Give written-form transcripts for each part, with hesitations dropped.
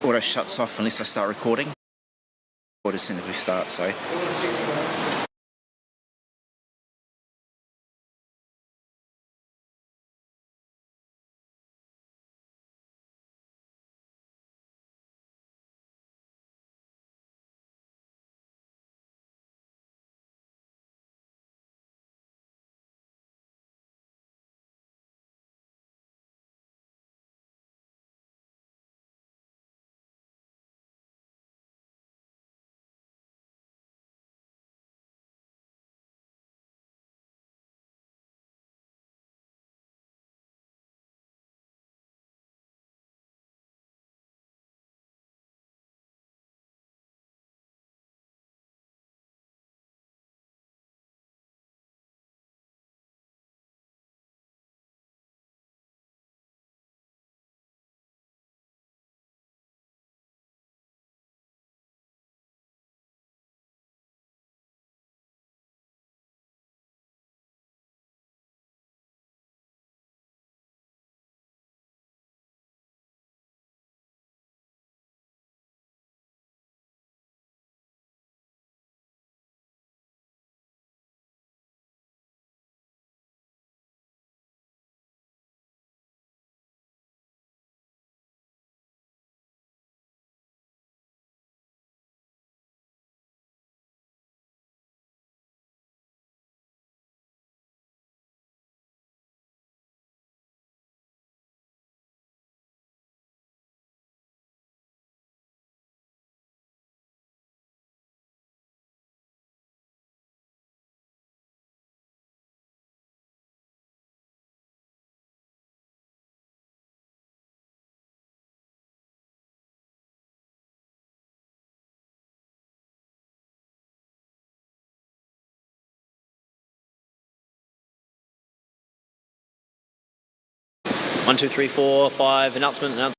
auto shuts off unless I start recording. As soon as we start, so. One, two, three, four, five. Announcement.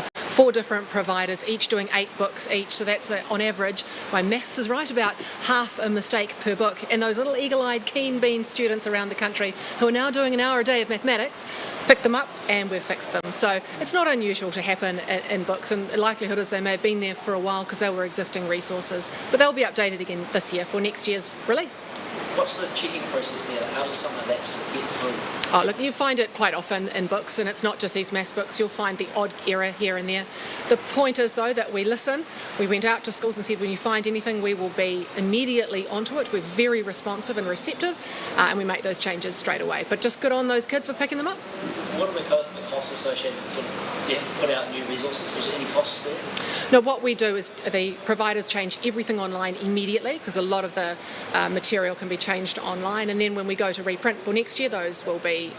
4 different providers, each doing 8 books each, so that's on average, my maths is right, about half a mistake per book. And those little eagle-eyed, keen bean students around the country who are now doing an hour a day of mathematics, picked them up and we've fixed them. So it's not unusual to happen in books, and the likelihood is they may have been there for a while because they were existing resources, but they'll be updated again this year for next year's release. What's the checking process there? How does some of that sort of get through? Oh, look, you find it quite often in books, and it's not just these maths books. You'll find the odd error here and there. The point is, though, that we listen. We went out to schools and said, when you find anything, we will be immediately onto it. We're very responsive and receptive, and we make those changes straight away. But just good on those kids for picking them up. What are the costs associated with sort of, do you have to put out new resources? Is there any costs there? No, what we do is the providers change everything online immediately, because a lot of the material can be changed online, and then when we go to reprint for next year, those will be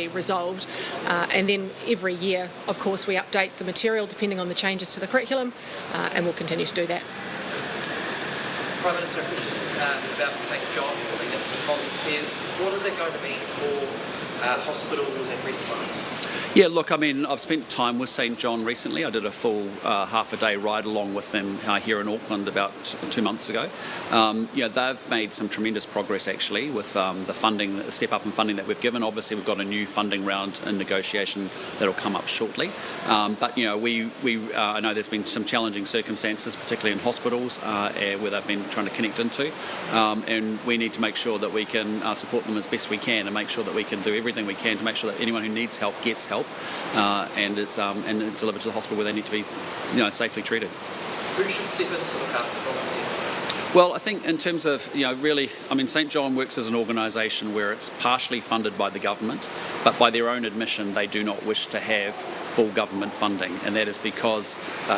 resolved, and then every year, of course, we update the material depending on the changes to the curriculum, and we'll continue to do that. Prime Minister, a question about St John pulling its volunteers. What is that going to mean for hospitals and rest homes? Yeah, look, I mean, I've spent time with St John recently. I did a full half-a-day ride along with them here in Auckland about 2 months ago. They've made some tremendous progress actually with the funding, the step up in funding that we've given. Obviously, we've got a new funding round in negotiation that'll come up shortly. But I know there's been some challenging circumstances, particularly in hospitals, where they've been trying to connect into, and we need to make sure that we can support them as best we can, and make sure that we can do everything we can to make sure that anyone who needs help gets help. And it's delivered to the hospital where they need to be, safely treated. Who should step in to look after volunteers? Well, I think in terms of, really, I mean, St John works as an organisation where it's partially funded by the government, but by their own admission, they do not wish to have full government funding, and that is because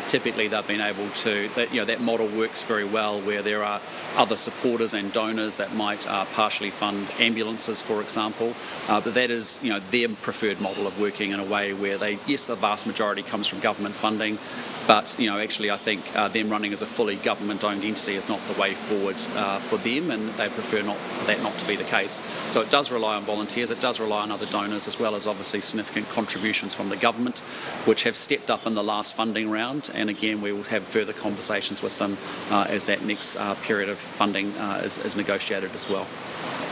typically they've been able to, that model works very well where there are other supporters and donors that might partially fund ambulances, for example, but that is, their preferred model of working in a way where the vast majority comes from government funding. But actually, I think them running as a fully government-owned entity is not the way forward for them, and they prefer that not to be the case. So it does rely on volunteers, it does rely on other donors, as well as obviously significant contributions from the government, which have stepped up in the last funding round. And again, we will have further conversations with them as that next period of funding is negotiated as well.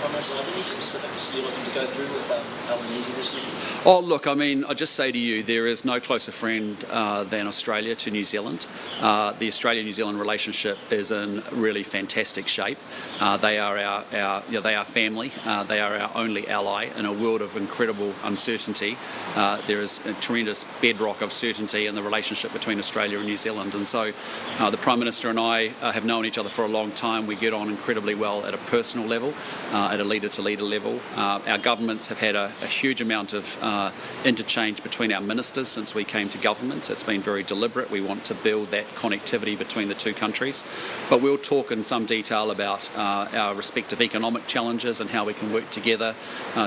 Are there any specifics you're looking to go through with Albanese this week? Oh, look, I mean, I just say to you, there is no closer friend than Australia to New Zealand. The Australia-New Zealand relationship is in really fantastic shape. They are our family. They are our only ally in a world of incredible uncertainty. There is a tremendous bedrock of certainty in the relationship between Australia and New Zealand. And so the Prime Minister and I have known each other for a long time. We get on incredibly well at a personal level, at a leader-to-leader level. Our governments have had a huge amount of interchange between our ministers since we came to government. It's been very deliberate. We want to build that connectivity between the two countries. But we'll talk in some detail about our respective economic challenges and how we can work together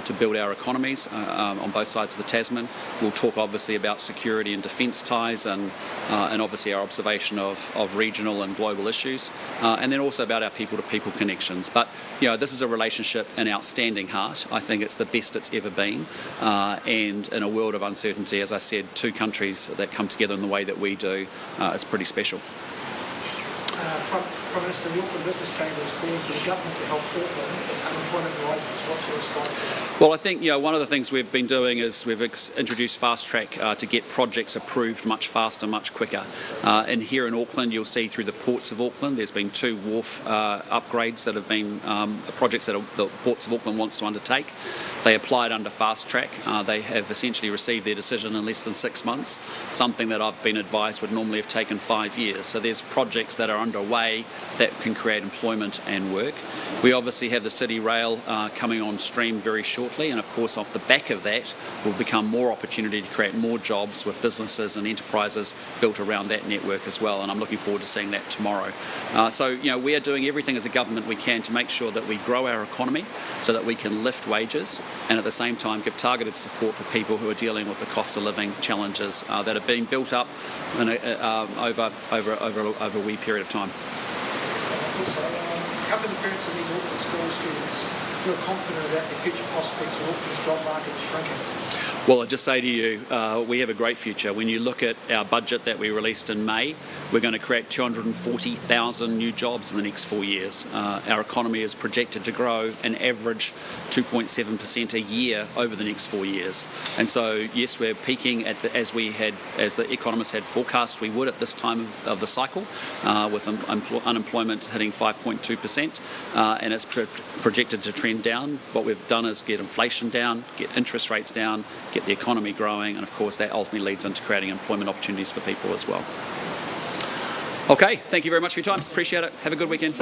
to build our economies on both sides of the Tasman. We'll talk obviously about security and defence ties and obviously our observation of regional and global issues, and then also about our people-to-people connections. But this is a relationship in outstanding heart. I think it's the best it's ever been, and in a world of uncertainty, as I said, two countries that come together in the way that we do is pretty special. Prime Minister, the Auckland Business Chamber is calling for the government to help Auckland as unemployment rises. What's your response to that? Well, I think one of the things we've been doing is we've introduced fast track to get projects approved much faster, much quicker. And here in Auckland, you'll see through the ports of Auckland, there's been 2 wharf upgrades that have been projects that the ports of Auckland wants to undertake. They applied under fast track. They have essentially received their decision in less than 6 months, something that I've been advised would normally have taken 5 years. So there's projects that are underway that can create employment and work. We obviously have the City Rail coming on stream very shortly, and of course off the back of that will become more opportunity to create more jobs with businesses and enterprises built around that network as well, and I'm looking forward to seeing that tomorrow. So we are doing everything as a government we can to make sure that we grow our economy so that we can lift wages and at the same time give targeted support for people who are dealing with the cost of living challenges that are being built up in over a wee period of time. Also, how can the parents of these Auckland school students feel confident about the future prospects of Auckland's job market is shrinking? Well, I'd just say to you, we have a great future. When you look at our budget that we released in May, we're going to create 240,000 new jobs in the next 4 years. Our economy is projected to grow an average 2.7% a year over the next 4 years. And so, yes, we're peaking at as the economists had forecast we would at this time of the cycle, with unemployment hitting 5.2%, and it's projected to trend down. What we've done is get inflation down, get interest rates down, get the economy growing, and of course that ultimately leads into creating employment opportunities for people as well. Okay, thank you very much for your time. Appreciate it. Have a good weekend.